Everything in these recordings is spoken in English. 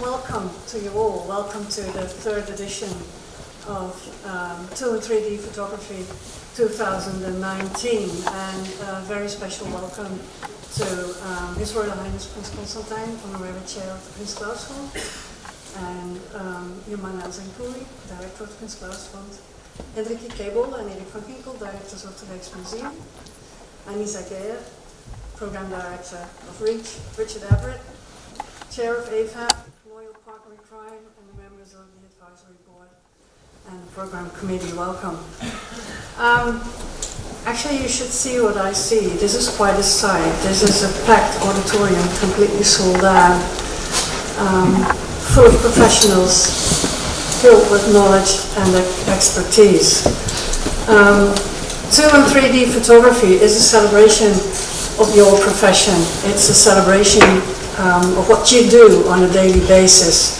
welcome to you all. Welcome to the third edition of 2 and 3D Photography 2019, and a very special welcome to His Royal Highness Prince Constantijn, Honorary Chair of the Prins Claus Fund, and Jumana Zankouri, Director of the Prins Claus Fund, Hendrikje Kebel and Erik van Ginkel, Directors of the Rijksmuseum, Anissa Geyer, Program Director of REACH, Richard Everett, Chair of AFAP, Loyal Partner in Crime, and the members of the Advisory Board and the Program Committee. Welcome. Actually, you should see what I see. This is quite a sight. This is a packed auditorium, completely sold out, full of professionals, filled with knowledge and expertise. 2 and 3D photography is a celebration of your profession. It's a celebration of what you do on a daily basis.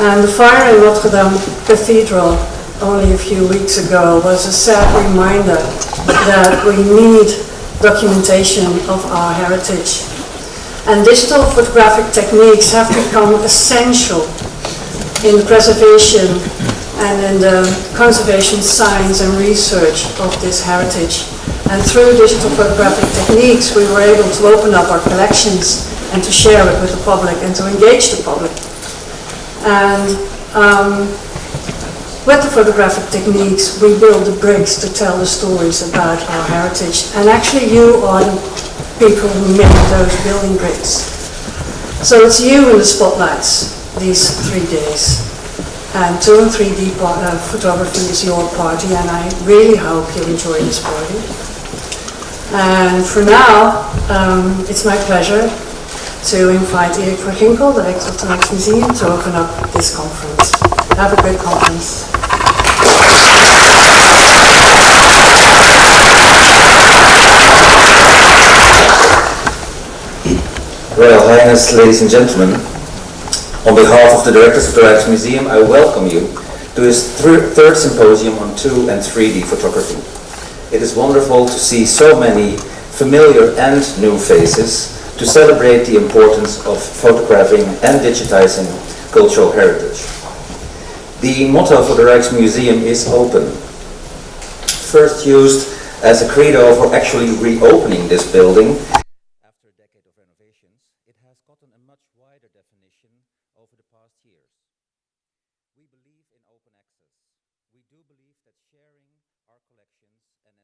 And the fire in Notre Dame Cathedral only a few weeks ago was a sad reminder that we need documentation of our heritage. And digital photographic techniques have become essential in the preservation and in the conservation science and research of this heritage. And through digital photographic techniques, we were able to open up our collections and to share it with the public and to engage the public. And with the photographic techniques, we build the bricks to tell the stories about our heritage. And actually, you are the people who make those building bricks. So it's you in the spotlights these 3 days. And 2 and 3D photography is your party, and I really hope you enjoy this party. And for now, it's my pleasure to invite Erik van Ginkel, Director of the Rijksmuseum, to open up this conference. Have a great conference. Royal Highness, ladies and gentlemen, on behalf of the Directors of the Rijksmuseum, I welcome you to this third symposium on 2 and 3D photography. It is wonderful to see so many familiar and new faces to celebrate the importance of photographing and digitizing cultural heritage. The motto for the Rijksmuseum is open. First used as a credo for actually reopening this building. After a decade of renovations, it has gotten a much wider definition over the past years. We believe in open access. We do believe that sharing our collections and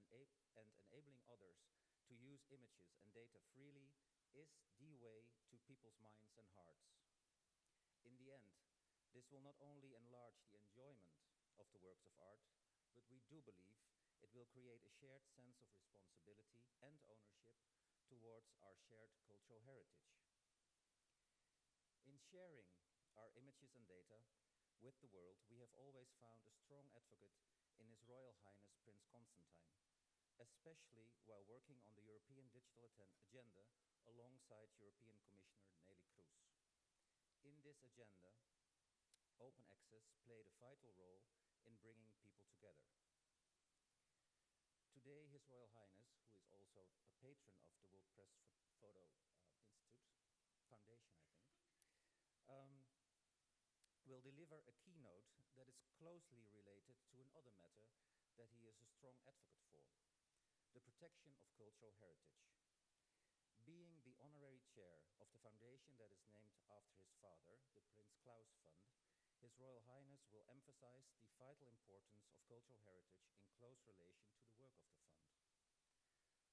enabling others to use images and data freely is the way to people's minds and hearts. In the end, this will not only enlarge the enjoyment of the works of art, but we do believe it will create a shared sense of responsibility and ownership towards our shared cultural heritage. In sharing our images and data with the world, we have always found a strong advocate in His Royal Highness Prince Constantijn, especially while working on the European digital agenda alongside European Commissioner Neelie Kroes. In this agenda, open access played a vital role in bringing people together. Today, His Royal Highness, who is also a patron of the World Press Photo Institute Foundation, I think, will deliver a keynote that is closely related to another matter that he is a strong advocate for: the protection of cultural heritage. Being the honorary chair of the foundation that is named after his father, the Prins Claus Fund, His Royal Highness will emphasize the vital importance of cultural heritage in close relation to the work of the fund.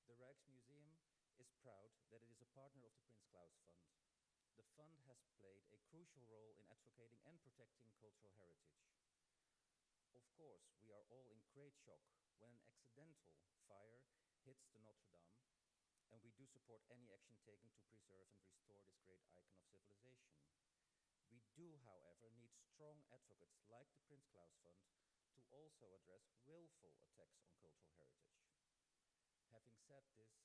The Rijksmuseum is proud that it is a partner of the Prins Claus Fund. The fund has played a crucial role in advocating and protecting cultural heritage. Of course, we are all in great shock when an accidental fire hits the Notre Dame, and we do support any action taken to preserve and restore this great icon of civilization. We do, however, need strong advocates like the Prins Claus Fund to also address willful attacks on cultural heritage. Having said this,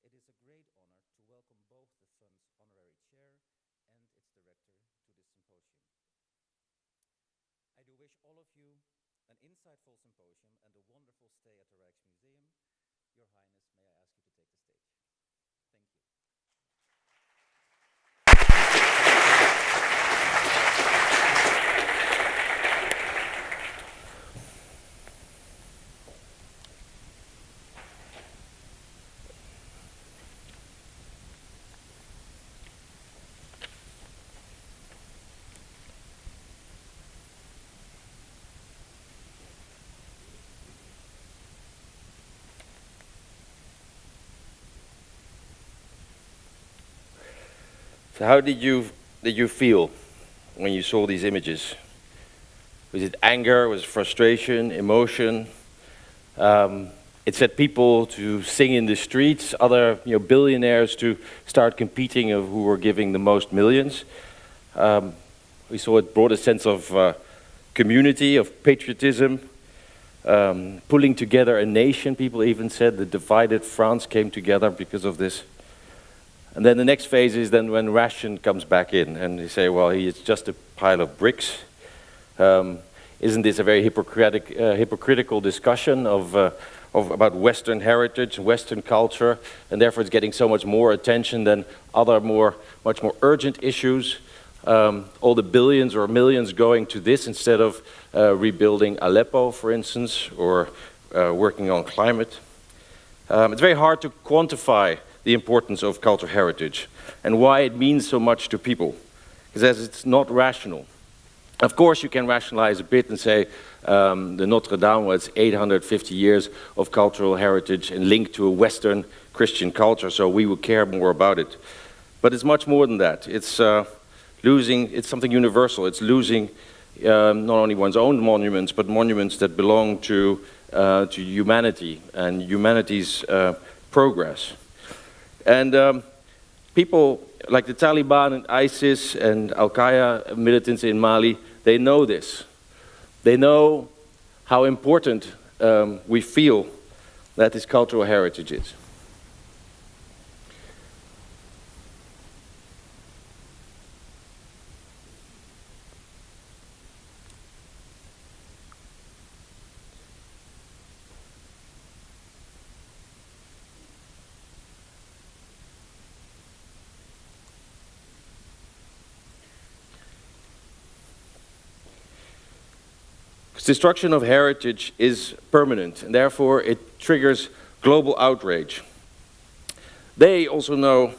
it is a great honor to welcome both the fund's honorary chair and its director to this symposium. I do wish all of you an insightful symposium and a wonderful stay at the Rijksmuseum. Your Highness, may I ask you to take the stage? Thank you. So how did you feel when you saw these images? Was it anger? Was it frustration? Emotion? It set people to sing in the streets, other billionaires to start competing of who were giving the most millions. We saw it brought a sense of community, of patriotism, pulling together a nation. People even said the divided France came together because of this. And then the next phase is then when Ration comes back in, and they say, well, he is just a pile of bricks. Isn't this a very hypocritical discussion about Western heritage, Western culture, and therefore it's getting so much more attention than other much more urgent issues? All the billions or millions going to this instead of rebuilding Aleppo, for instance, or working on climate. It's very hard to quantify the importance of cultural heritage and why it means so much to people, because it's not rational. Of course, you can rationalize a bit and say the Notre Dame was 850 years of cultural heritage and linked to a Western Christian culture, so we would care more about it. But it's much more than that. It's something universal. It's losing not only one's own monuments, but monuments that belong to humanity and humanity's progress. And people like the Taliban and ISIS and Al-Qaeda militants in Mali, they know this. They know how important we feel that this cultural heritage is. Destruction of heritage is permanent, and therefore it triggers global outrage. They also know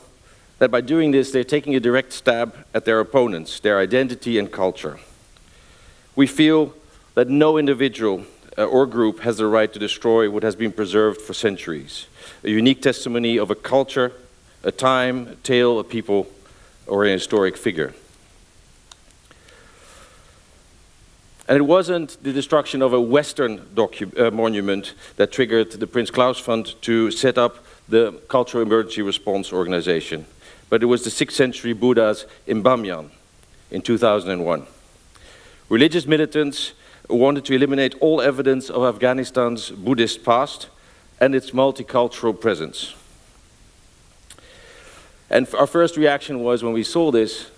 that by doing this, they're taking a direct stab at their opponents, their identity and culture. We feel that no individual or group has the right to destroy what has been preserved for centuries, a unique testimony of a culture, a time, a tale, a people, or an historic figure. And it wasn't the destruction of a Western monument that triggered the Prince Claus Fund to set up the Cultural Emergency Response Organization, but it was the 6th century Buddhas in Bamyan in 2001. Religious militants wanted to eliminate all evidence of Afghanistan's Buddhist past and its multicultural presence. And our first reaction was, when we saw this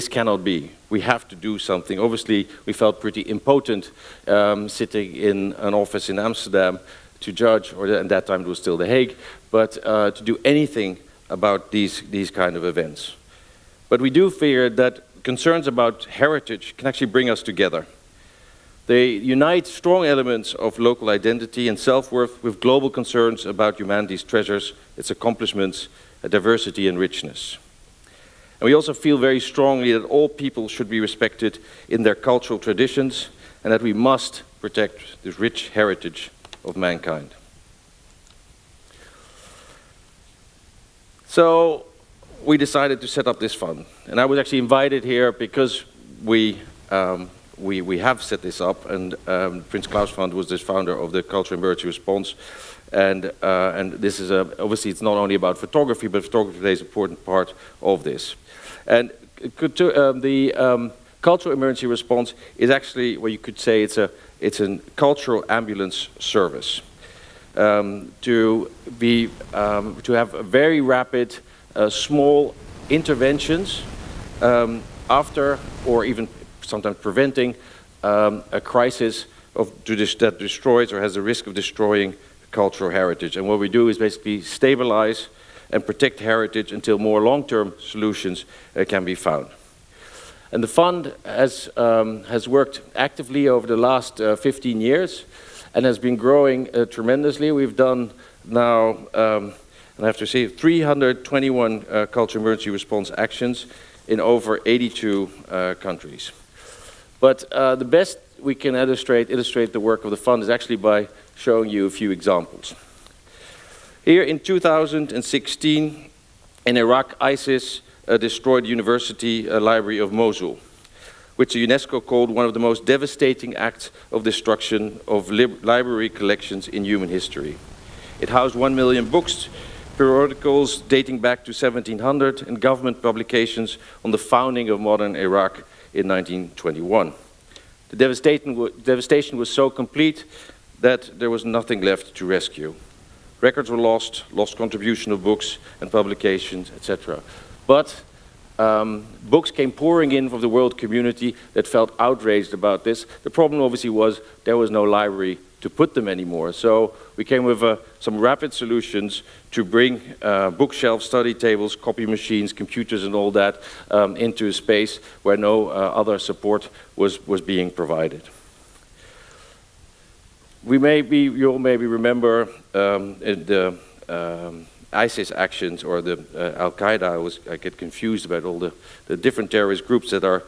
cannot be. We have to do something. Obviously, we felt pretty impotent sitting in an office in Amsterdam to judge, or at that time it was still The Hague, but to do anything about these kind of events. But we do fear that concerns about heritage can actually bring us together. They unite strong elements of local identity and self-worth with global concerns about humanity's treasures, its accomplishments, diversity and richness. And we also feel very strongly that all people should be respected in their cultural traditions and that we must protect this rich heritage of mankind. So we decided to set up this fund. And I was actually invited here because we have set this up, and Prince Claus Fund was the founder of the Cultural Emergency Response. And this is obviously it's not only about photography, but photography plays an important part of this. And the Cultural Emergency Response is actually, well, you could say it's a cultural ambulance service to have very rapid, small interventions after, or even sometimes preventing a crisis that destroys or has the risk of destroying cultural heritage. And what we do is basically stabilize and protect heritage until more long-term solutions can be found. And the fund has worked actively over the last 15 years and has been growing tremendously. We've done now, and I have to say, 321 cultural emergency response actions in over 82 countries. But the best we can illustrate the work of the fund is actually by showing you a few examples. Here in 2016, in Iraq, ISIS destroyed the University Library of Mosul, which the UNESCO called one of the most devastating acts of destruction of library collections in human history. It housed 1 million books, periodicals dating back to 1700, and government publications on the founding of modern Iraq in 1921. The devastation was so complete that there was nothing left to rescue. Records were lost contribution of books and publications, etc. But books came pouring in from the world community that felt outraged about this. The problem obviously was there was no library to put them anymore. So we came with some rapid solutions to bring bookshelves, study tables, copy machines, computers and all that into a space where no other support was being provided. You all maybe remember the ISIS actions or the Al-Qaeda. I get confused about all the different terrorist groups that are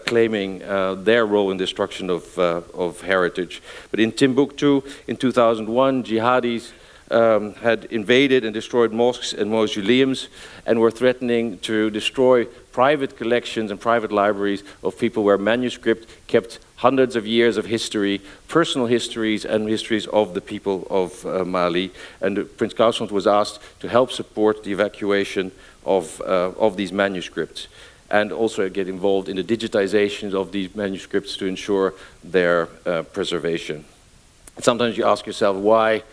claiming their role in destruction of heritage. But in Timbuktu in 2001, jihadis had invaded and destroyed mosques and mausoleums and were threatening to destroy private collections and private libraries of people where manuscript kept hundreds of years of history, personal histories and histories of the people of Mali. And Prince Claus was asked to help support the evacuation of these manuscripts and also get involved in the digitization of these manuscripts to ensure their preservation. Sometimes you ask yourself why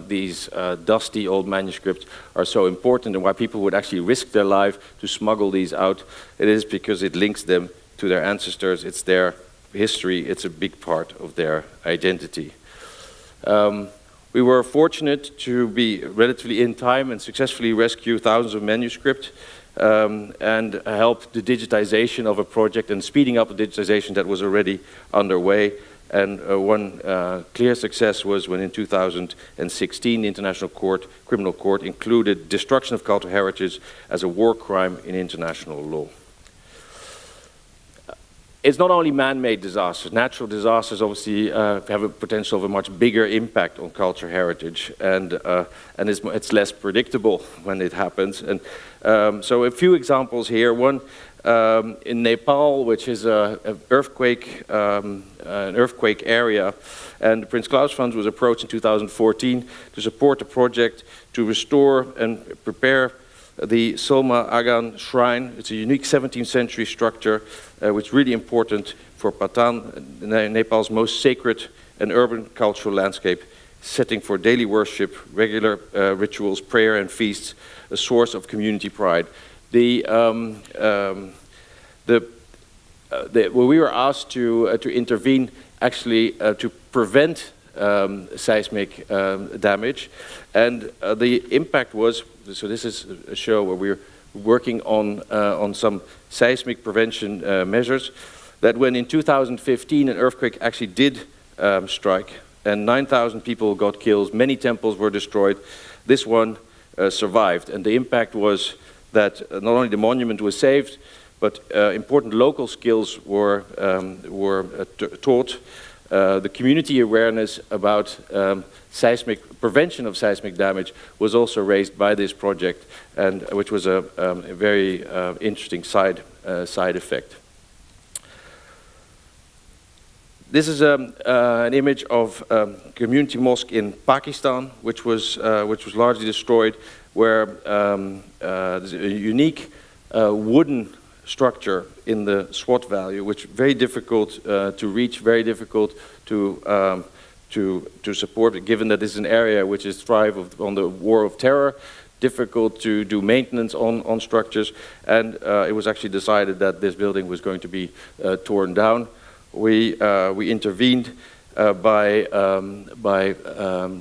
these dusty old manuscripts are so important and why people would actually risk their life to smuggle these out. It is because it links them to their ancestors. It's their history. It's a big part of their identity. We were fortunate to be relatively in time and successfully rescue thousands of manuscripts and help the digitization of a project and speeding up the digitization that was already underway. And one clear success was when in 2016 the International Criminal Court included destruction of cultural heritage as a war crime in international law. It's not only man-made disasters. Natural disasters obviously have a potential of a much bigger impact on cultural heritage, and it's less predictable when it happens. And so a few examples here. One in Nepal, which is an earthquake area, and Prince Claus Fund was approached in 2014 to support a project to restore and prepare the Solma Agan Shrine. It's a unique 17th century structure which is really important for Patan, Nepal's most sacred and urban cultural landscape, setting for daily worship, regular rituals, prayer and feasts, a source of community pride. We were asked to intervene actually to prevent seismic damage, and the impact was, so this is a show where we're working on some seismic prevention measures, that when in 2015 an earthquake actually did strike and 9,000 people got killed, many temples were destroyed, this one survived. And the impact was that not only the monument was saved, but important local skills were taught. The community awareness about prevention of seismic damage was also raised by this project, and which was a very interesting side effect. This is an image of community mosque in Pakistan, which was largely destroyed, where there's a unique wooden structure in the Swat Valley, which is very difficult to reach, very difficult to support, given that this is an area which is thrive on the war of terror, difficult to do maintenance on structures, and it was actually decided that this building was going to be torn down. We intervened by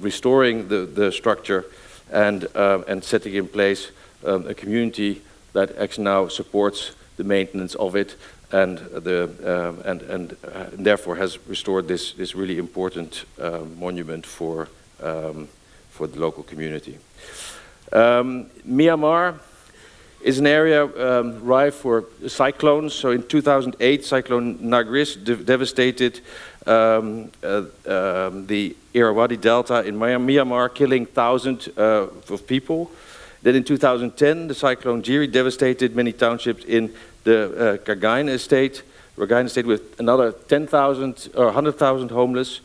restoring the structure and setting in place a community that actually now supports the maintenance of it, and therefore has restored this really important monument for the local community. Myanmar is an area rife for cyclones. So in 2008, Cyclone Nagris devastated the Irrawaddy Delta in Myanmar, killing thousands of people. Then in 2010, the cyclone Jerry devastated many townships in the Cagayan estate with another 10,000 or 100,000 homeless.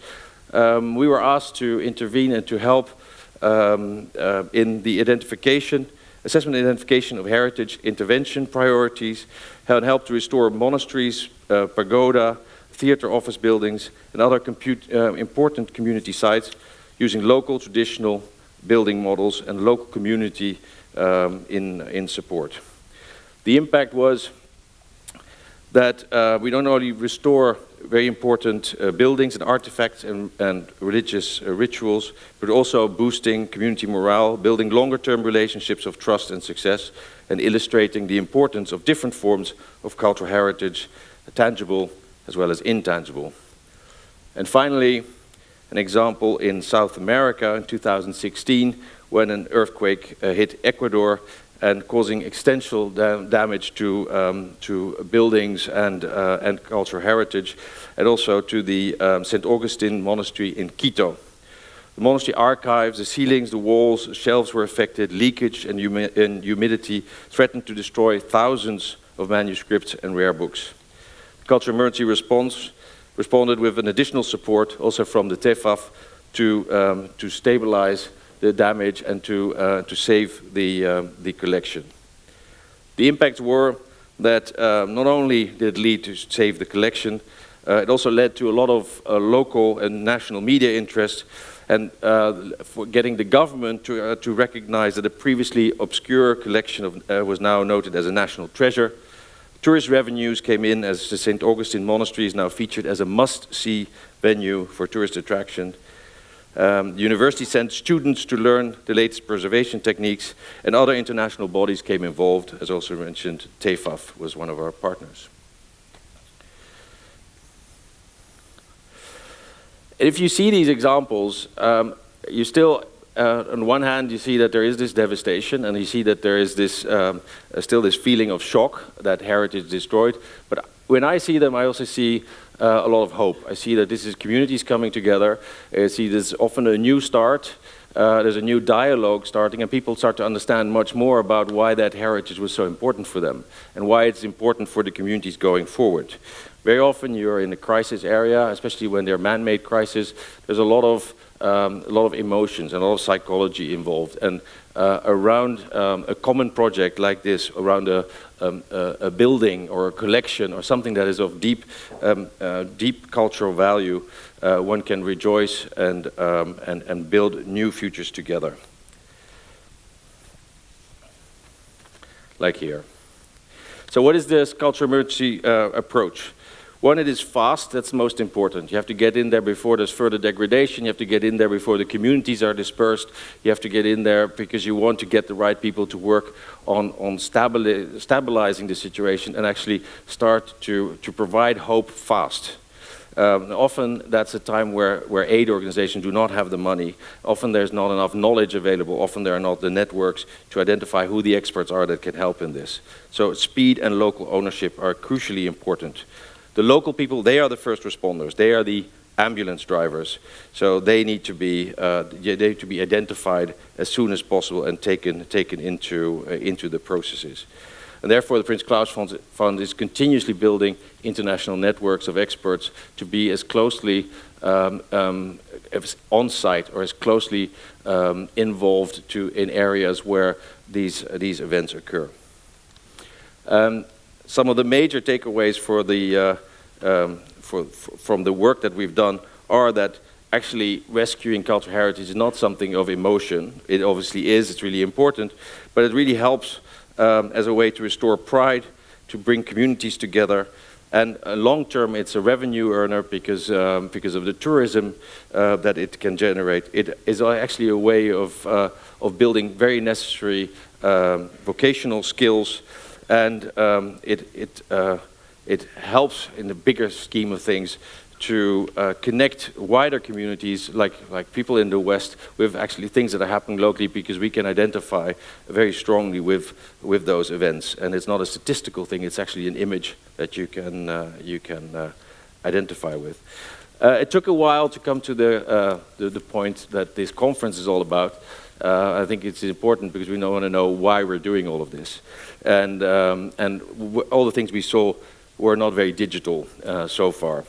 We were asked to intervene and to help in the assessment and identification of heritage intervention priorities, and help to restore monasteries, pagoda, theater office buildings, and other important community sites using local traditional building models and local community in support. The impact was that we don't only restore very important buildings and artifacts and religious rituals, but also boosting community morale, building longer-term relationships of trust and success, and illustrating the importance of different forms of cultural heritage, tangible as well as intangible. And finally, an example in South America in 2016, when an earthquake hit Ecuador and causing extensive damage to buildings and cultural heritage, and also to the St. Augustine Monastery in Quito. The monastery archives, the ceilings, the walls, the shelves were affected. Leakage and humidity threatened to destroy thousands of manuscripts and rare books. The Cultural Emergency Response responded with an additional support, also from the TEFAF, to stabilize the damage and to save the collection. The impacts were that not only did it lead to save the collection, it also led to a lot of local and national media interest, and for getting the government to recognize that a previously obscure collection was now noted as a national treasure. Tourist revenues came in as the St. Augustine Monastery is now featured as a must-see venue for tourist attraction. The university sent students to learn the latest preservation techniques, and other international bodies came involved. As also mentioned, TEFAF was one of our partners. And if you see these examples, you still, on one hand, you see that there is this devastation, and you see that there is this still this feeling of shock that heritage is destroyed. But when I see them, I also see a lot of hope. I see that this is communities coming together. I see there's often a new start. There's a new dialogue starting, and people start to understand much more about why that heritage was so important for them and why it's important for the communities going forward. Very often you're in a crisis area, especially when they're man-made crises. There's a lot of emotions and a lot of psychology involved. And around a common project like this, around a building or a collection or something that is of deep cultural value, one can rejoice and build new futures together. Like here. So what is this cultural emergency approach? One, it is fast, that's most important. You have to get in there before there's further degradation, you have to get in there before the communities are dispersed, you have to get in there because you want to get the right people to work on stabilizing the situation and actually start to provide hope fast. Often that's a time where aid organizations do not have the money. Often there's not enough knowledge available. Often there are not the networks to identify who the experts are that can help in this. So speed and local ownership are crucially important. The local people, they are the first responders. They are the ambulance drivers. So they need to be identified as soon as possible and taken into the processes. And therefore, the Prins Claus Fund is continuously building international networks of experts to be as closely on-site or as closely involved in areas where these events occur. Some of the major takeaways from the work that we've done are that actually rescuing cultural heritage is not something of emotion. It obviously is, it's really important, but it really helps as a way to restore pride, to bring communities together, and long term it's a revenue earner because of the tourism that it can generate. It is actually a way of building very necessary vocational skills, and it helps in the bigger scheme of things to connect wider communities like people in the West with actually things that are happening locally, because we can identify very strongly with those events. And it's not a statistical thing, it's actually an image that you can identify with. It took a while to come to the point that this conference is all about. I think it's important because we want to know why we're doing all of this. And all the things we saw were not very digital so far.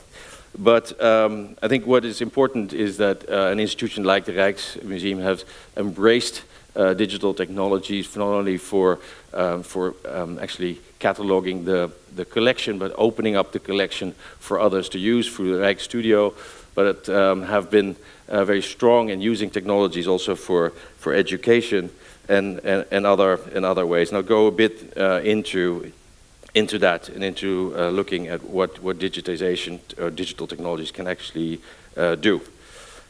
But I think what is important is that an institution like the Rijksmuseum has embraced digital technologies, not only for actually cataloging the collection, but opening up the collection for others to use through the Rijksstudio, but have been very strong in using technologies also for education and other ways. Now go a bit into that and into looking at what digitization or digital technologies can actually do.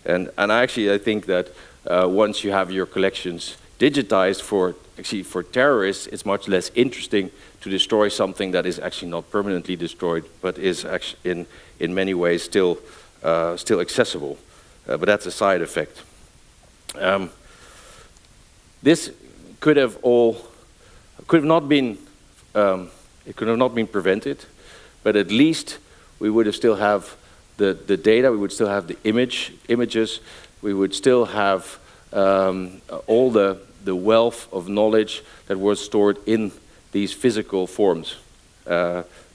And I think that once you have your collections digitized for terrorists, it's much less interesting to destroy something that is actually not permanently destroyed, but is actually in many ways still accessible. But that's a side effect. This could have not been prevented, but at least we would have still have the data, we would still have the images, we would still have all the wealth of knowledge that was stored in these physical forms,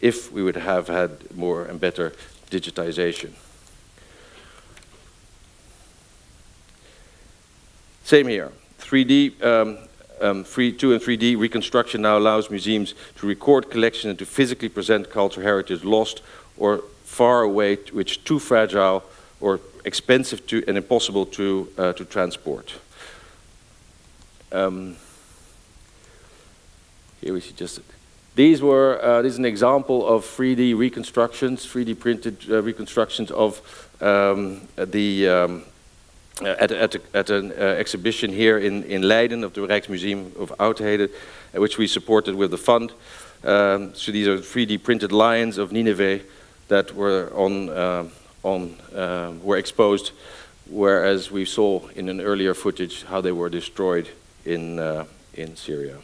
if we would have had more and better digitization. Same here. 2 and 3D reconstruction now allows museums to record collections and to physically present cultural heritage lost or far away, which too fragile or expensive and impossible to transport. Here we see just this is an example of 3D reconstructions, 3D printed reconstructions of at an exhibition here in Leiden of the Rijksmuseum of Oudheden, which we supported with the fund. So these are 3D printed lions of Nineveh that were were exposed, whereas we saw in an earlier footage how they were destroyed in Syria.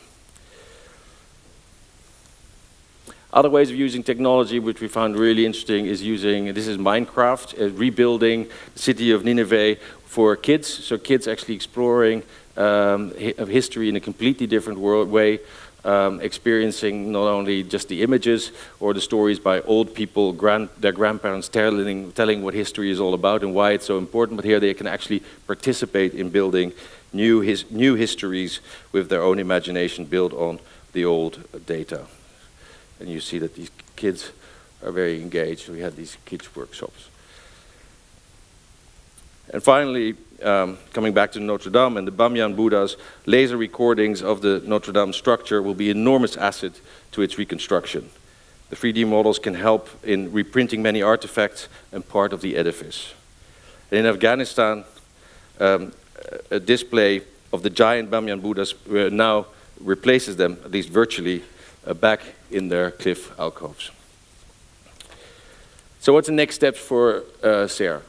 Other ways of using technology, which we found really interesting, is this is Minecraft, rebuilding the city of Nineveh for kids. So kids actually exploring history in a completely different way, experiencing not only just the images or the stories by old people, their grandparents telling what history is all about and why it's so important, but here they can actually participate in building new histories with their own imagination built on the old data. And you see that these kids are very engaged. We had these kids workshops. And finally, coming back to Notre Dame and the Bamyan Buddhas, laser recordings of the Notre Dame structure will be an enormous asset to its reconstruction. The 3D models can help in reprinting many artifacts and part of the edifice. And in Afghanistan, a display of the giant Bamyan Buddhas now replaces them, at least virtually, back in their cliff alcoves. So what's the next steps for SER?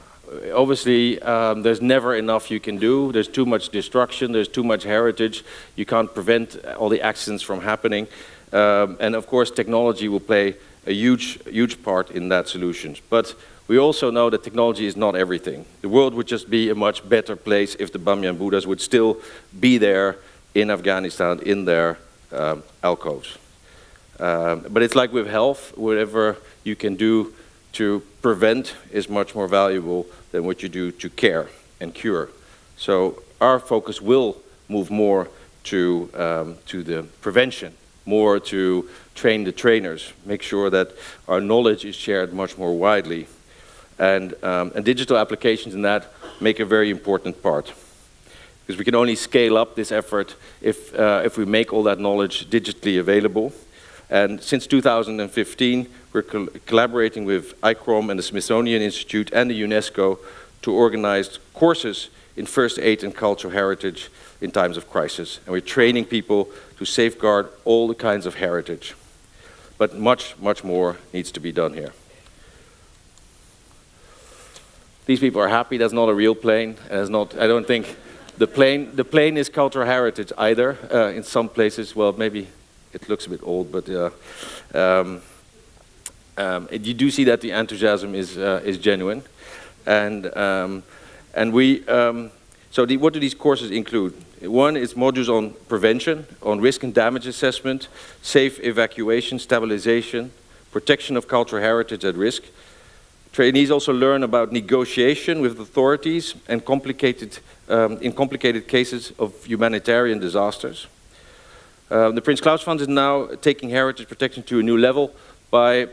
Obviously, there's never enough you can do. There's too much destruction, there's too much heritage. You can't prevent all the accidents from happening. And of course, technology will play a huge part in that solution. But we also know that technology is not everything. The world would just be a much better place if the Bamyan Buddhas would still be there in Afghanistan, in their alcoves. But it's like with health, whatever you can do to prevent is much more valuable than what you do to care and cure. So our focus will move more to the prevention, more to train the trainers, make sure that our knowledge is shared much more widely. And digital applications in that make a very important part. Because we can only scale up this effort if we make all that knowledge digitally available. And since 2015, we're collaborating with ICROM and the Smithsonian Institute and the UNESCO to organize courses in first aid and cultural heritage in times of crisis. And we're training people to safeguard all the kinds of heritage. But much more needs to be done here. These people are happy. That's not a real plane. I don't think the plane is cultural heritage either. In some places, well, maybe it looks a bit old, but you do see that the enthusiasm is genuine. What do these courses include? One is modules on prevention, on risk and damage assessment, safe evacuation, stabilization, protection of cultural heritage at risk. Trainees also learn about negotiation with authorities and in complicated cases of humanitarian disasters. The Prins Claus Fund is now taking heritage protection to a new level by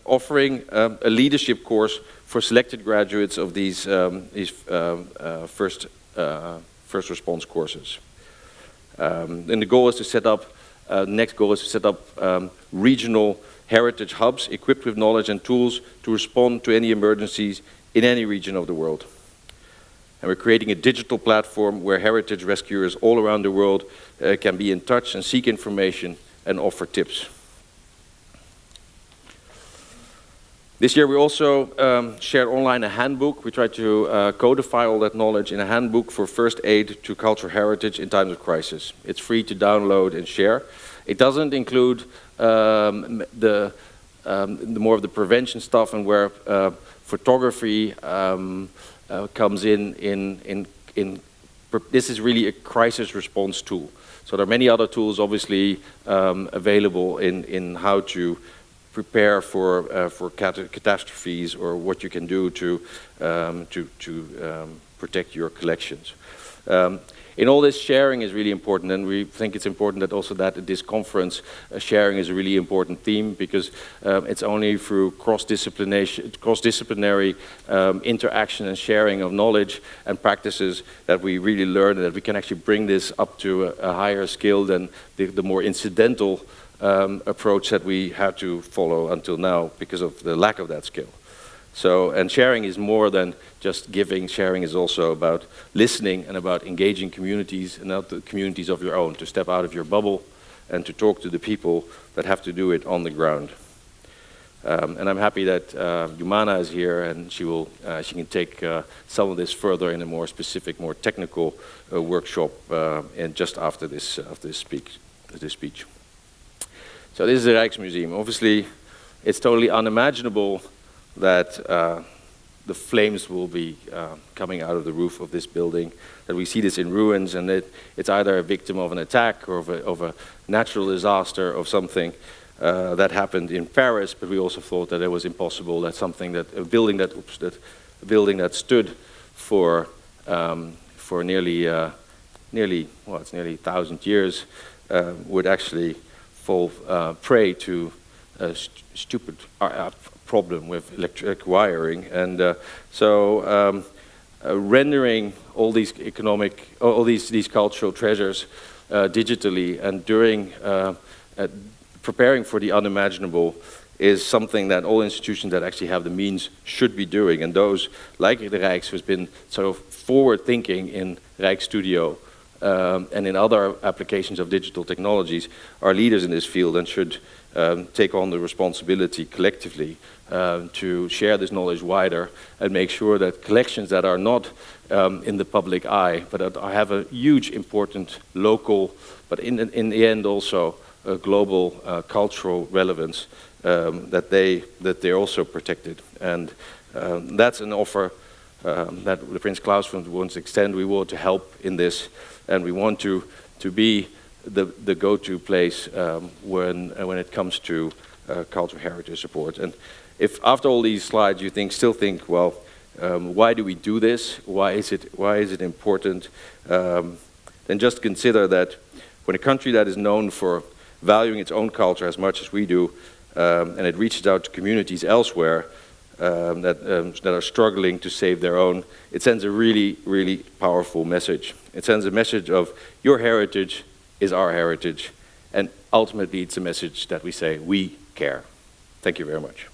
offering a leadership course for selected graduates of these first response courses. And the goal is to set up, next goal is to set up regional heritage hubs equipped with knowledge and tools to respond to any emergencies in any region of the world. And we're creating a digital platform where heritage rescuers all around the world can be in touch and seek information and offer tips. This year we also shared online a handbook. We tried to codify all that knowledge in a handbook for first aid to cultural heritage in times of crisis. It's free to download and share. It doesn't include the more of the prevention stuff and where photography comes in. This is really a crisis response tool. So there are many other tools obviously available in how to prepare for catastrophes or what you can do to protect your collections. In all this, sharing is really important, and we think it's important that also that at this conference, sharing is a really important theme, because it's only through cross-disciplinary interaction and sharing of knowledge and practices that we really learn that we can actually bring this up to a higher scale than the more incidental approach that we had to follow until now because of the lack of that skill. So, and sharing is more than just giving. Sharing is also about listening and about engaging communities and not the communities of your own, to step out of your bubble and to talk to the people that have to do it on the ground. And I'm happy that Jumana is here, and she can take some of this further in a more specific, more technical workshop and just after this speech. So this is the Rijksmuseum. Obviously, it's totally unimaginable that the flames will be coming out of the roof of this building, that we see this in ruins, and it's either a victim of an attack or of a natural disaster of something that happened in Paris. But we also thought that it was impossible that a building that stood for nearly 1,000 years would actually fall prey to a stupid problem with electric wiring, and rendering all these these cultural treasures digitally and during preparing for the unimaginable is something that all institutions that actually have the means should be doing, and those like the Rijks, who's been sort of forward thinking in Rijksstudio and in other applications of digital technologies, are leaders in this field and should take on the responsibility collectively to share this knowledge wider and make sure that collections that are not in the public eye, but that have a huge important local, but in the end also a global cultural relevance, that they're also protected. And that's an offer that the Prins Claus Fund wants to extend. We want to help in this, and we want to be the go-to place when it comes to cultural heritage support. And if after all these slides you still think, well, why do we do this? Why is it important? Then just consider that when a country that is known for valuing its own culture as much as we do, and it reaches out to communities elsewhere that are struggling to save their own, it sends a really, really powerful message. It sends a message of your heritage is our heritage, and ultimately it's a message that we say we care. Thank you very much.